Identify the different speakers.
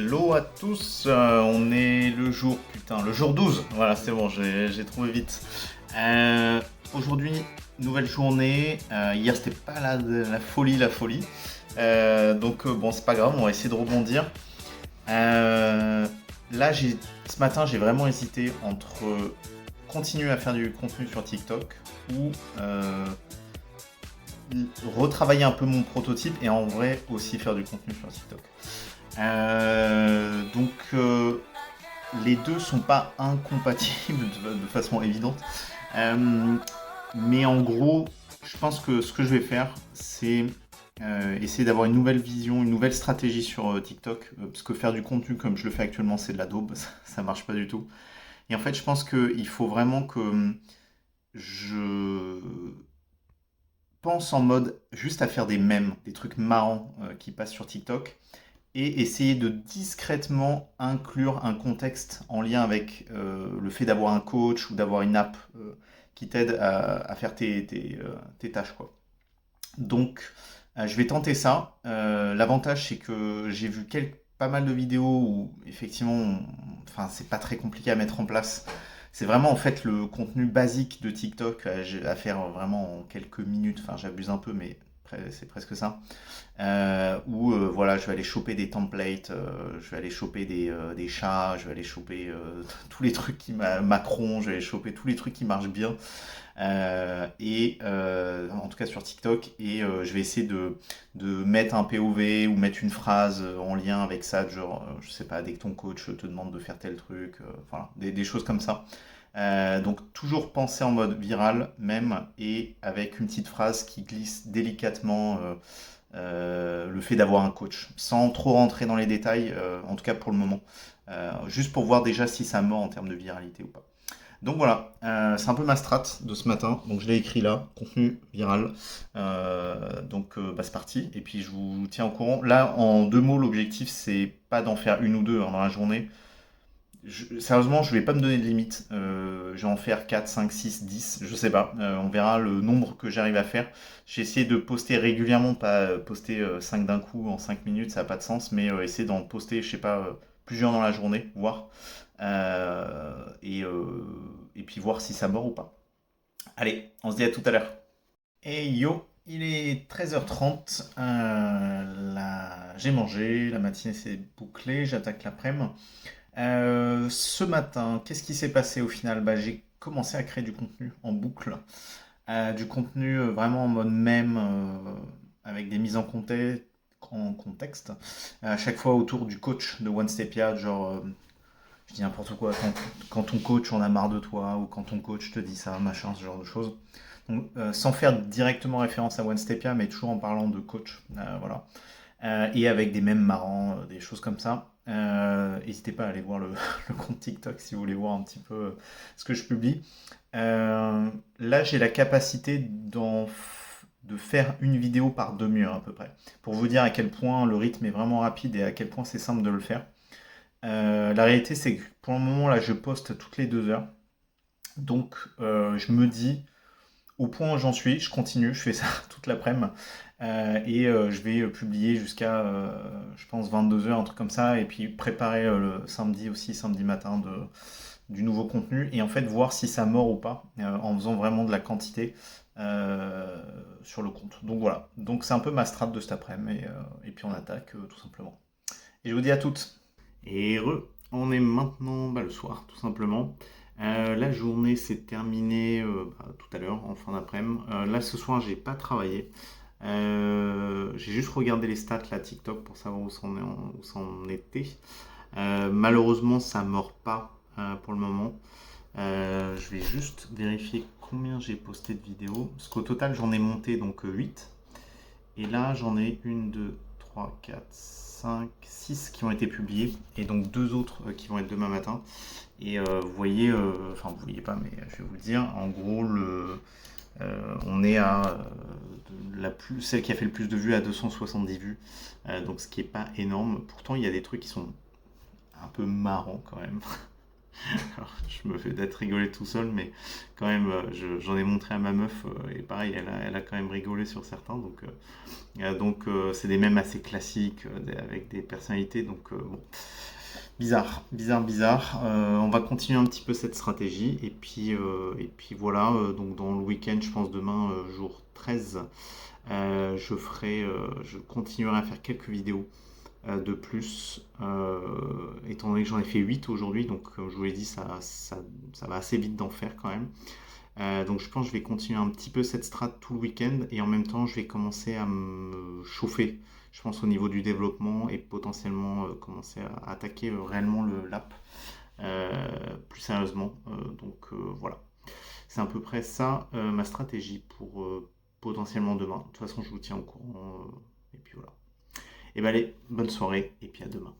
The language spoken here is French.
Speaker 1: Hello à tous, on est le jour, le jour 12, voilà c'est bon, j'ai trouvé vite. Aujourd'hui, nouvelle journée, hier c'était pas la folie. Donc c'est pas grave, on va essayer de rebondir. Euh, Là, ce matin j'ai vraiment hésité entre continuer à faire du contenu sur TikTok ou retravailler un peu mon prototype et en vrai aussi faire du contenu sur TikTok. Donc les deux sont pas incompatibles de façon évidente. Euh, mais en gros, je pense que ce que je vais faire, c'est essayer d'avoir une nouvelle vision, une nouvelle stratégie sur TikTok. Parce que faire du contenu comme je le fais actuellement, c'est de la daube, ça marche pas du tout. Et en fait, je pense qu'il faut vraiment que je pense en mode juste à faire des mèmes, des trucs marrants qui passent sur TikTok et essayer de discrètement inclure un contexte en lien avec le fait d'avoir un coach ou d'avoir une app qui t'aide à faire tes tâches, quoi. Donc, je vais tenter ça. L'avantage, c'est que j'ai vu pas mal de vidéos où, effectivement, enfin, c'est pas très compliqué à mettre en place. C'est vraiment, en fait, le contenu basique de TikTok à faire vraiment en quelques minutes. Enfin, j'abuse un peu, mais c'est presque ça. Où voilà, je vais aller choper des templates, je vais aller choper des chats, je vais aller choper tous les trucs Macron, je vais aller choper tous les trucs qui marchent bien. En tout cas sur TikTok, et je vais essayer de mettre un POV ou mettre une phrase en lien avec ça, genre, je sais pas, dès que ton coach te demande de faire tel truc, voilà, des choses comme ça. Donc toujours penser en mode viral même, et avec une petite phrase qui glisse délicatement le fait d'avoir un coach, sans trop rentrer dans les détails, en tout cas pour le moment, juste pour voir déjà si ça mord en termes de viralité ou pas. Donc voilà, c'est un peu ma strat de ce matin, donc je l'ai écrit là, contenu viral. C'est parti, et puis je vous tiens au courant. Là, en deux mots, l'objectif c'est pas d'en faire une ou deux dans la journée. Sérieusement, je vais pas me donner de limite. Je vais en faire 4, 5, 6, 10, je sais pas. On verra le nombre que j'arrive à faire. J'ai essayé de poster régulièrement, pas poster 5 d'un coup en 5 minutes, ça n'a pas de sens, mais essayer d'en poster, je sais pas, plusieurs dans la journée, voir. Et puis voir si ça mord ou pas. Allez, on se dit à tout à l'heure. Et yo, il est 13h30. J'ai mangé, la matinée s'est bouclée, j'attaque l'après-midi. Ce matin, qu'est-ce qui s'est passé au final? J'ai commencé à créer du contenu en boucle. Du contenu vraiment en mode mème, avec des mises en contexte. À chaque fois autour du coach de One Stepia, genre, je dis n'importe quoi, quand ton coach en a marre de toi, ou quand ton coach te dit ça, machin, ce genre de choses. Donc, sans faire directement référence à One Stepia, mais toujours en parlant de coach, voilà. Et avec des mèmes marrants, des choses comme ça. N'hésitez pas à aller voir le compte TikTok si vous voulez voir un petit peu ce que je publie. Là, j'ai la capacité de faire une vidéo par demi-heure à peu près. Pour vous dire à quel point le rythme est vraiment rapide et à quel point c'est simple de le faire. La réalité, c'est que pour le moment, là, je poste toutes les 2 heures. Donc, je me dis, au point où j'en suis, je continue, je fais ça toute l'après-midi. Je vais publier jusqu'à, je pense, 22 heures, un truc comme ça. Et puis préparer le samedi aussi, samedi matin, du nouveau contenu. Et en fait, voir si ça mord ou pas, en faisant vraiment de la quantité sur le compte. Donc voilà. Donc c'est un peu ma strat de cet après-midi. Et puis on attaque tout simplement. Et je vous dis à toutes. Et on est maintenant le soir, tout simplement. La journée s'est terminée tout à l'heure, en fin d'après-midi. Là, ce soir, j'ai pas travaillé. J'ai juste regardé les stats, là, TikTok, pour savoir où ça en était. Malheureusement, ça mord pas pour le moment. Je vais juste vérifier combien j'ai posté de vidéos. Parce qu'au total, j'en ai monté donc 8. Et là, j'en ai 1, 2, 3, 4, 5, 6 qui ont été publiés. Et donc 2 autres qui vont être demain matin. Et vous voyez, enfin vous voyez pas, mais je vais vous le dire, en gros, on est à celle qui a fait le plus de vues à 270 vues. Donc ce qui est pas énorme. Pourtant, il y a des trucs qui sont un peu marrants quand même. Alors, je me fais d'être rigolé tout seul, mais quand même, j'en ai montré à ma meuf, et pareil, elle a quand même rigolé sur certains. C'est des mèmes assez classiques, avec des personnalités. Bon, bizarre, bizarre, bizarre. On va continuer un petit peu cette stratégie. Et puis voilà, donc dans le week-end, je pense demain, jour 13, je continuerai à faire quelques vidéos de plus, étant donné que j'en ai fait 8 aujourd'hui, donc comme je vous l'ai dit, ça va assez vite d'en faire quand même. Donc je pense que je vais continuer un petit peu cette strat tout le week-end et en même temps je vais commencer à me chauffer, je pense au niveau du développement et potentiellement commencer à attaquer réellement l'app plus sérieusement. Voilà, c'est à peu près ça ma stratégie pour potentiellement demain. De toute façon je vous tiens au courant et puis voilà. Et ben allez, bonne soirée et puis à demain.